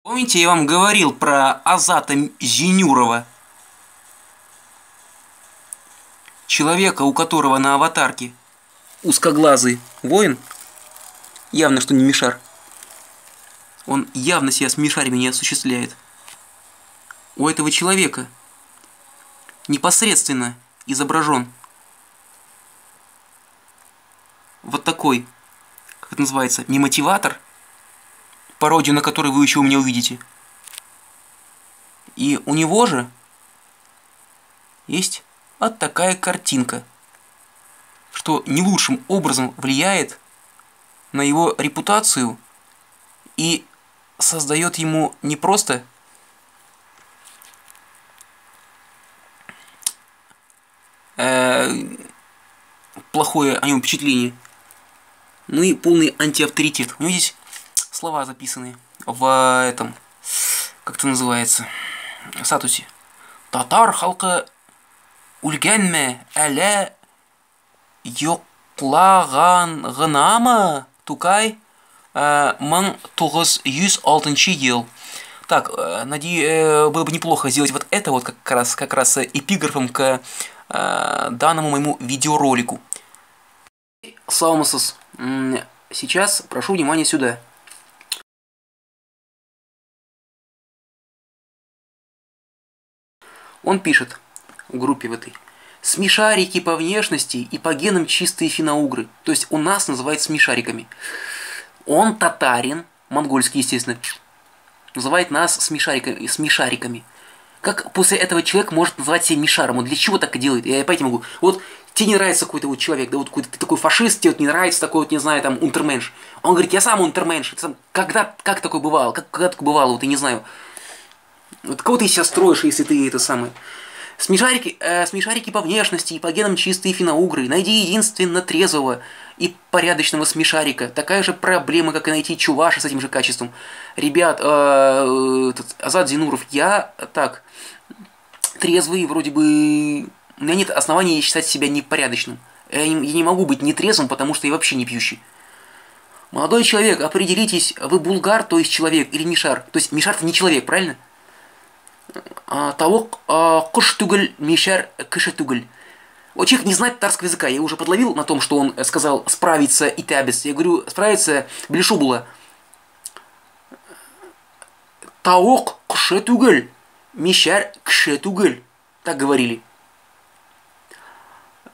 Помните, я вам говорил про Азата Зинюрова? Человека, у которого на аватарке узкоглазый воин, явно что не Мишар. Он явно себя с Мишарями не осуществляет. У этого человека непосредственно изображен вот такой, как это называется, немотиватор, пародию на который вы еще у меня увидите. И у него же есть вот такая картинка, что не лучшим образом влияет на его репутацию и создает ему не просто плохое о нем впечатление, ну и полный антиавторитет. У него здесь слова записаны в этом, как это называется, статусе. Татар халкы үлгәнме, әле йоқлағанғынамы, Тукай, 1906 ел. Так, надеюсь, было бы неплохо сделать вот это вот как раз эпиграфом к данному моему видеоролику. Салмасос, сейчас прошу внимания сюда. Он пишет в группе в этой: смешарики по внешности и по генам чистые финно-угры. То есть у нас называют смешариками. Он татарин, монгольский, естественно, называет нас смешариками. Как после этого человек может называть себя мишаром? Он для чего так и делает? Я понять не могу. Вот тебе не нравится какой-то вот человек, да вот какой-то ты такой фашист, тебе вот не нравится такой вот, не знаю, там, унтерменш. Он говорит, я сам унтерменш. Как такое бывало? Когда такое бывало, вот я не знаю. Вот кого ты из себя строишь, если ты это самое? Смешарики по внешности и по генам чистые финно-угры. Найди единственно трезвого и порядочного смешарика. Такая же проблема, как и найти чуваша с этим же качеством. Ребят, Азат Зинуров, я так, трезвый, вроде бы... У меня нет оснований считать себя непорядочным. Я не могу быть нетрезвым, потому что я вообще не пьющий. Молодой человек, определитесь, вы булгар, то есть человек, или мишар. То есть мишар это не человек, правильно? Тавок кыш түгел, мишар кыша түгел. Вот человек не знает татарского языка. Я уже подловил на том, что он сказал справиться и табис. Я говорю, справиться блишубула. Тавок кыша түгел, мишар кыша түгел. Так говорили.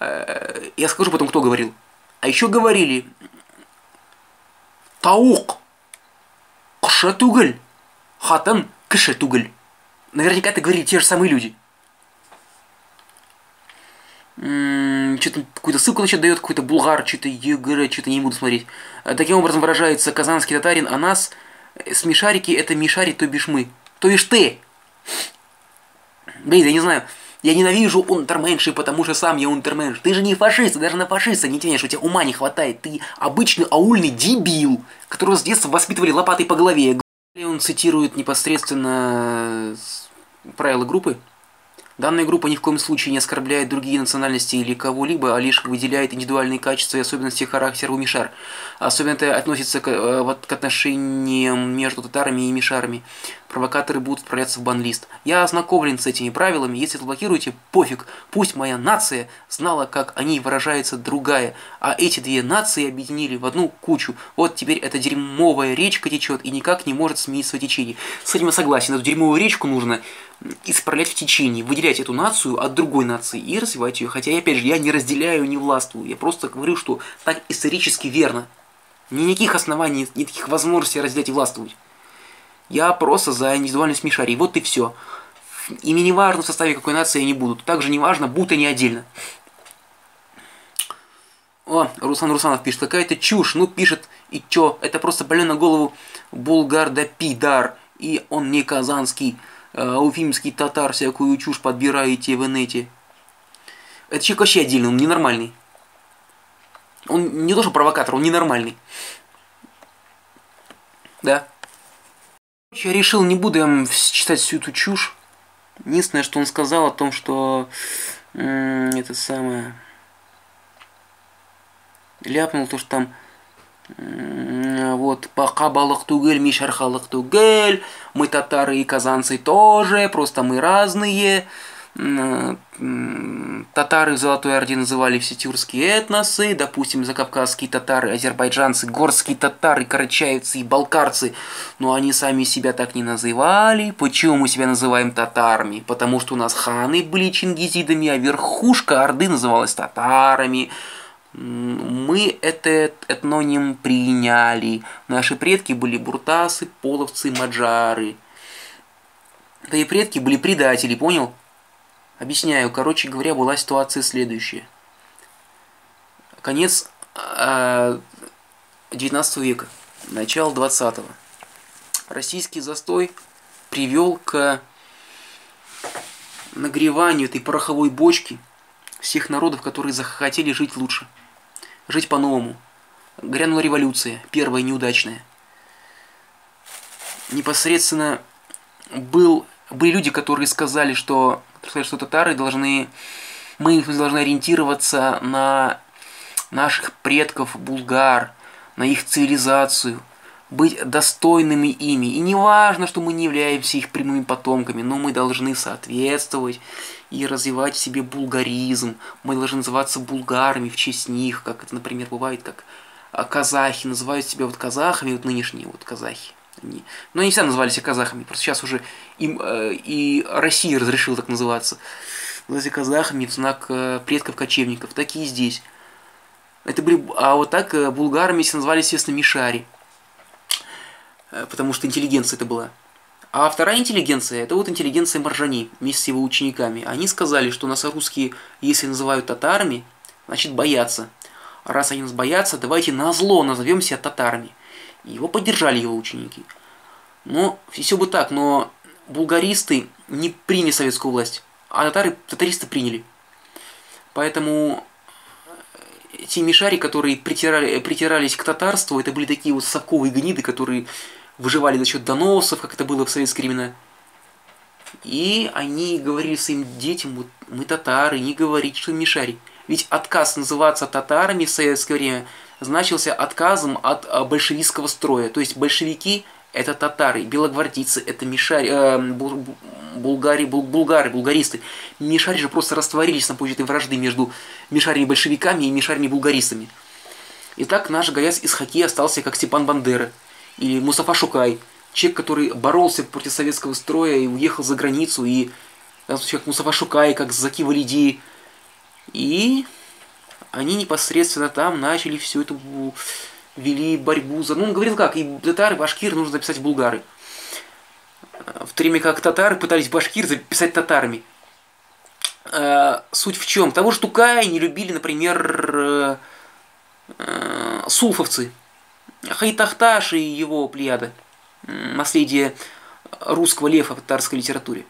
Я скажу потом, кто говорил. А еще говорили Таук кыша түгел, хатын кыша түгел. Наверняка это говорили те же самые люди. Что-то какую-то ссылку насчет дает, какой-то булгар, что-то ЕГР, что-то не буду смотреть. Таким образом выражается казанский татарин, а нас смешарики это мишари, то бишь мы. То бишь ты. Блин, я не знаю. Я ненавижу унтерменши, потому что сам я унтерменш. Ты же не фашист, ты даже на фашиста не тянешь, у тебя ума не хватает. Ты обычный аульный дебил, которого с детства воспитывали лопатой по голове. Он цитирует непосредственно правила группы. Данная группа ни в коем случае не оскорбляет другие национальности или кого-либо, а лишь выделяет индивидуальные качества и особенности характера у мишар. Особенно это относится к отношениям между татарами и мишарами. Провокаторы будут отправляться в бан-лист. Я ознакомлен с этими правилами, если блокируете, пофиг. Пусть моя нация знала, как о ней выражается другая, а эти две нации объединили в одну кучу. Вот теперь эта дерьмовая речка течет и никак не может сменить свое течение. С этим я согласен, эту дерьмовую речку нужно исправлять в течение, выделять эту нацию от другой нации и развивать ее. Хотя, опять же, я не разделяю, не властвую. Я просто говорю, что так исторически верно. Никаких оснований, никаких возможностей разделять и властвовать. Я просто за индивидуальность мишарей. Вот и все. И мне не важно, в составе какой нации они будут. Также не важно, будут они отдельно. О, Руслан Русанов пишет, какая-то чушь. Ну, пишет, и чё? Это просто больной на голову булгар да пидар. И он не казанский, уфимский татар, всякую чушь подбираете в инете. Это человек вообще отдельный, он ненормальный. Он не то что провокатор, он ненормальный. Да. Я решил, не буду я читать всю эту чушь. Единственное, что он сказал о том, что это самое... Ляпнул то, что там Вот, пахабалық түгел, мишархалық түгел, мы татары и казанцы тоже, просто мы разные. Татары в Золотой Орде называли все тюркские этносы, допустим, закавказские татары, азербайджанцы, горские татары, карачаевцы и балкарцы, но они сами себя так не называли. Почему мы себя называем татарами? Потому что у нас ханы были чингизидами, а верхушка Орды называлась татарами. Мы этот этноним приняли. Наши предки были буртасы, половцы, маджары. Твои предки были предатели, понял? Объясняю. Короче говоря, была ситуация следующая. Конец 19 века, начало 20-го. Российский застой привел к нагреванию этой пороховой бочки всех народов, которые захотели жить лучше, жить по-новому. Грянула революция, первая неудачная. Непосредственно были люди, которые сказали, что татары должны, мы должны ориентироваться на наших предков булгар, на их цивилизацию, быть достойными ими. И не важно, что мы не являемся их прямыми потомками, но мы должны соответствовать и развивать в себе булгаризм. Мы должны называться булгарами в честь них, как это, например, бывает, как казахи называют себя вот казахами, вот нынешние вот казахи. Но они всегда называли себя казахами, просто сейчас уже им и Россия разрешила так называться. Называли казахами в знак предков-кочевников, так и здесь. Это были, а вот так булгарами все называли, естественно, мишари, потому что интеллигенция это была. А вторая интеллигенция, это вот интеллигенция Маржани вместе с его учениками. Они сказали, что нас русские, если называют татарами, значит боятся. А раз они нас боятся, давайте назло назовем себя татарами. Его поддержали его ученики. Но все бы так, но булгаристы не приняли советскую власть, а татаристы приняли. Поэтому те мишари, которые притирались к татарству, это были такие вот совковые гниды, которые выживали за счет доносов, как это было в советские времена. И они говорили своим детям, вот мы татары, не говорите, что мишари. Ведь отказ называться татарами в советское время значился отказом от большевистского строя. То есть большевики это татары, белогвардейцы это мишари, булгаристы. Мишари же просто растворились на почве этой вражды между мишарями-большевиками и мишарями-булгаристами. Итак, наш Гаяз Исхаки остался как Степан Бандера или Мустафа Шукай, человек, который боролся против советского строя и уехал за границу, и как Мустафа Шукай, как Заки Валиди. И они непосредственно там начали всю эту вели борьбу за... Ну, он говорил как, и татары, башкиры нужно записать в булгары. В то время как татары пытались башкир записать татарами. Суть в чем? Того же Тукая не любили, например, суфовцы. Хайтахташ и его плеяда. Наследие русского лева в татарской литературе.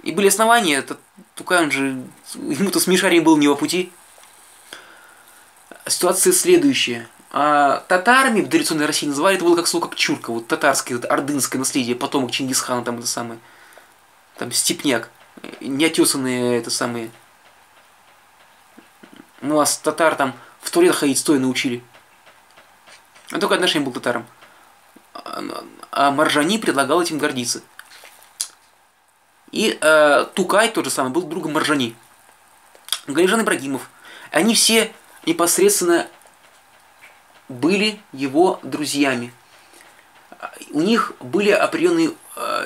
И были основания, Тукай, он же, ему-то с мишарями был не по пути. Ситуация следующая. Татарами в дореволюционной России называли это было как слово как чурка, вот татарское, вот, ордынское наследие, потомок Чингисхана, там это самое, там степняк, неотесанные это самые. Ну, а татар там в туалет ходить стоя научили. Он только отношение был к татарам. А Маржани предлагал этим гордиться. И Тукай тот же самый был другом Маржани. Галижан Ибрагимов. Они все непосредственно были его друзьями. У них были определенные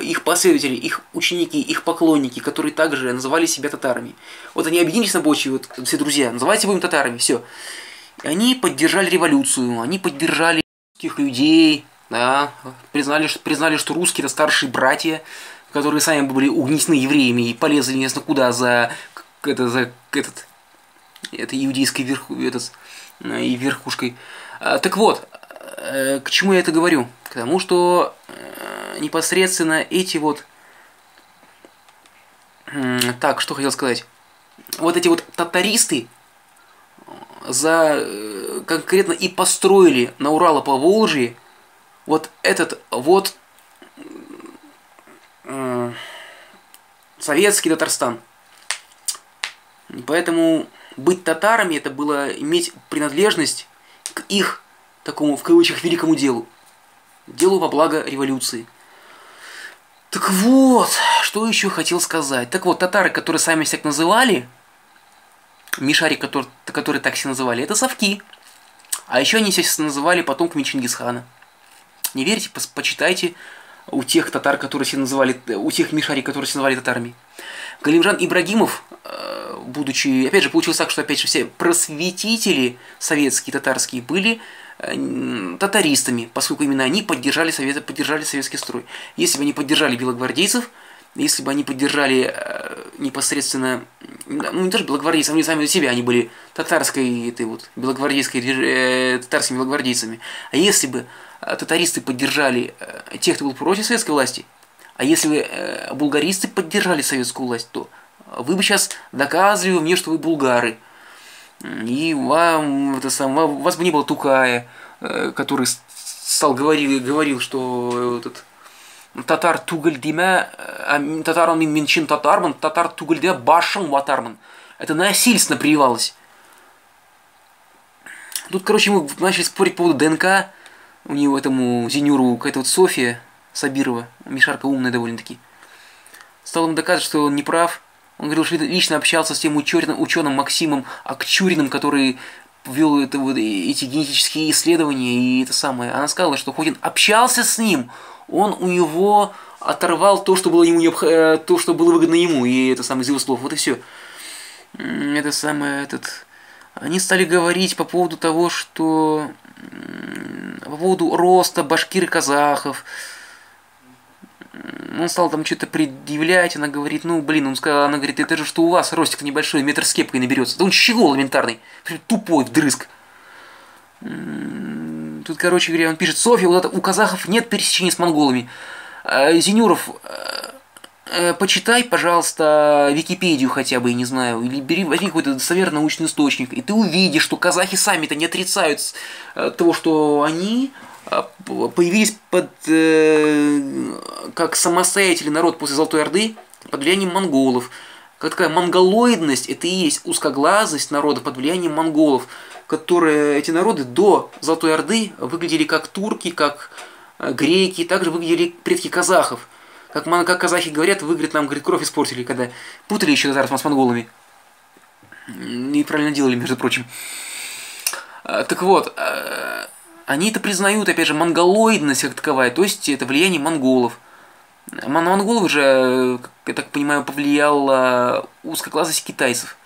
их последователи, их ученики, их поклонники, которые также называли себя татарами. Вот они объединились на почве, вот все друзья, называйте будем татарами, все. И они поддержали революцию, они поддержали русских людей, да, признали, что русские это старшие братья, которые сами были угнетены евреями и полезли неизвестно куда за иудейской верхушкой. Так вот, к чему я это говорю? К тому, что непосредственно эти вот... Так, что хотел сказать? Вот эти вот татаристы конкретно и построили на Урало-Поволжье вот этот вот советский Татарстан. И поэтому быть татарами это было иметь принадлежность к их такому, в кавычках, великому делу. Делу во благо революции. Так вот, что еще хотел сказать. Так вот, татары, которые сами себя так называли, мишари, которые так себя называли, это совки. А еще они себя называли потомками Чингисхана. Не верите, почитайте у тех татар, которые себя называли, у тех мишари, которые себя называли татарами. Галимжан Ибрагимов, будучи, опять же, получилось так, что опять же все просветители советские, татарские, были татаристами, поскольку именно они поддержали советский строй. Если бы они поддержали белогвардейцев, если бы они поддержали непосредственно, ну не тоже белогвардейцев, они сами себя, они были татарской, этой вот, белогвардейской, татарскими белогвардейцами. А если бы татаристы поддержали тех, кто был против советской власти, а если бы булгаристы поддержали советскую власть, то вы бы сейчас доказывали мне, что вы булгары. И вам, у вас бы не было Тукая, который говорил, что этот татар тугальдиме, татаран менчин татарман, татар тугальдиме башан ватарман. Это насильственно прививалось. Тут, короче, мы начали спорить по поводу ДНК. У него этому Зинюру, какая-то вот Софья Сабирова, мишарка умная довольно-таки, стал ему доказывать, что он не прав. Он говорил, что лично общался с тем ученым Максимом Акчуриным, который вел эти генетические исследования и это самое. Она сказала, что хоть он общался с ним, он у него оторвал то, что было выгодно ему, и это самое из его слов. Вот и все. Это самое, Они стали говорить по поводу того, что по поводу роста башкир и казахов. Он стал там что-то предъявлять, она говорит, она говорит, это же что у вас ростик небольшой, метр с кепкой наберется. Да он щегол элементарный, тупой вдрызг. Тут, короче говоря, он пишет, Софья, вот это, у казахов нет пересечения с монголами. Зинюров, почитай, пожалуйста, Википедию хотя бы, я не знаю, или возьми какой-то достоверный научный источник, и ты увидишь, что казахи сами-то не отрицают того, что они появились как самостоятельный народ после Золотой Орды под влиянием монголов. Как такая монголоидность, это и есть узкоглазость народа под влиянием монголов, которые эти народы до Золотой Орды выглядели как турки, как греки, также выглядели предки казахов. Как казахи говорят, вы, говорит, нам, говорит, кровь испортили, когда путали еще зараз с монголами. И правильно делали, между прочим. Так вот, они это признают, опять же, монголоидность как таковая, то есть это влияние монголов. На монголов же, я так понимаю, повлияла узкоглазость китайцев.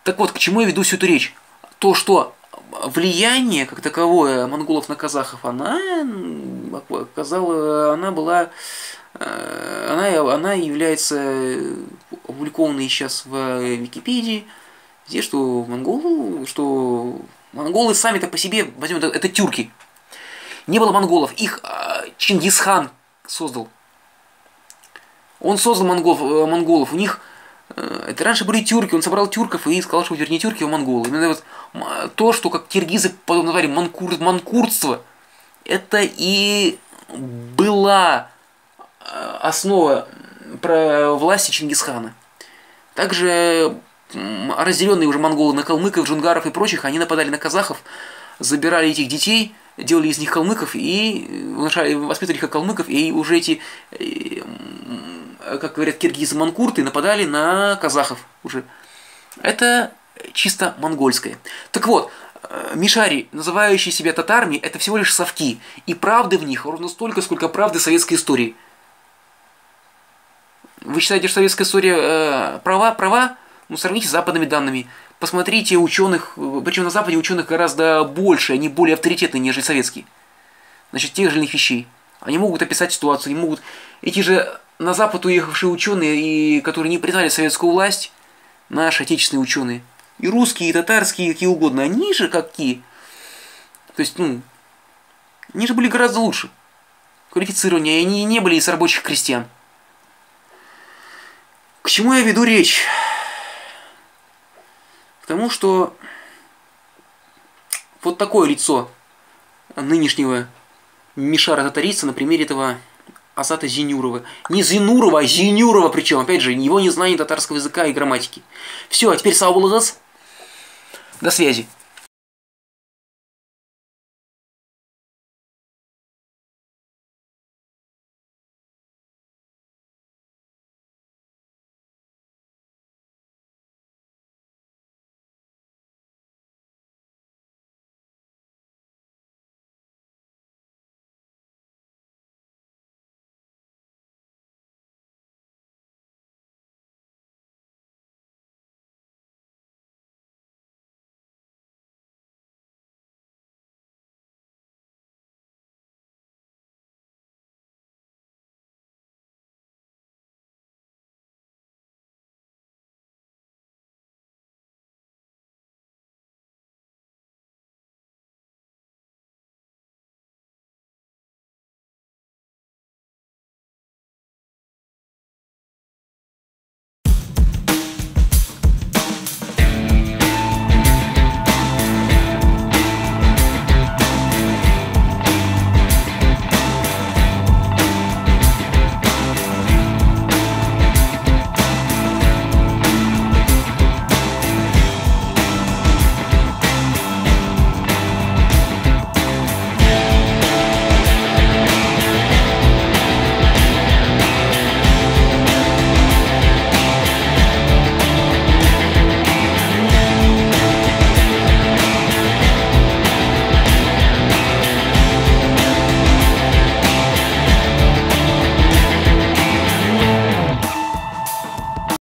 Так вот, к чему я веду всю эту речь? То, что влияние, как таковое, монголов на казахов, она является опубликованной сейчас в Википедии, где что монголы сами-то по себе, возьмем, это тюрки. Не было монголов, их Чингисхан создал. Он создал монголов, у них, это раньше были тюрки, он собрал тюрков и сказал, что теперь не тюрки, а монголы. Именно вот то, что как киргизы потом назвали манкуртство, это и была основа власти Чингисхана. Также разделенные уже монголы на калмыков, джунгаров и прочих, они нападали на казахов, забирали этих детей, делали из них калмыков и воспитывали их как калмыков, и уже эти, как говорят киргизы-манкурты, нападали на казахов уже. Это чисто монгольское. Так вот, мишари, называющие себя татарами, это всего лишь совки, и правды в них ровно столько, сколько правды советской истории. Вы считаете, что советская история права? Ну, сравните с западными данными. Посмотрите ученых, причем на Западе ученых гораздо больше, они более авторитетные, нежели советские. Значит, тех же вещей. Они могут описать ситуацию, они могут... Эти же на Запад уехавшие ученые, и которые не признали советскую власть, наши отечественные ученые, и русские, и татарские, и какие угодно, они же какие? То есть, они же были гораздо лучше. Квалифицирование, они не были из рабочих крестьян. К чему я веду речь? К тому, что вот такое лицо нынешнего мишара-татариста на примере этого Азата Зинюрова. Не Зинурова, а Зинюрова, причем, опять же, его незнание татарского языка и грамматики. Все, а теперь сау болыңыз. До связи.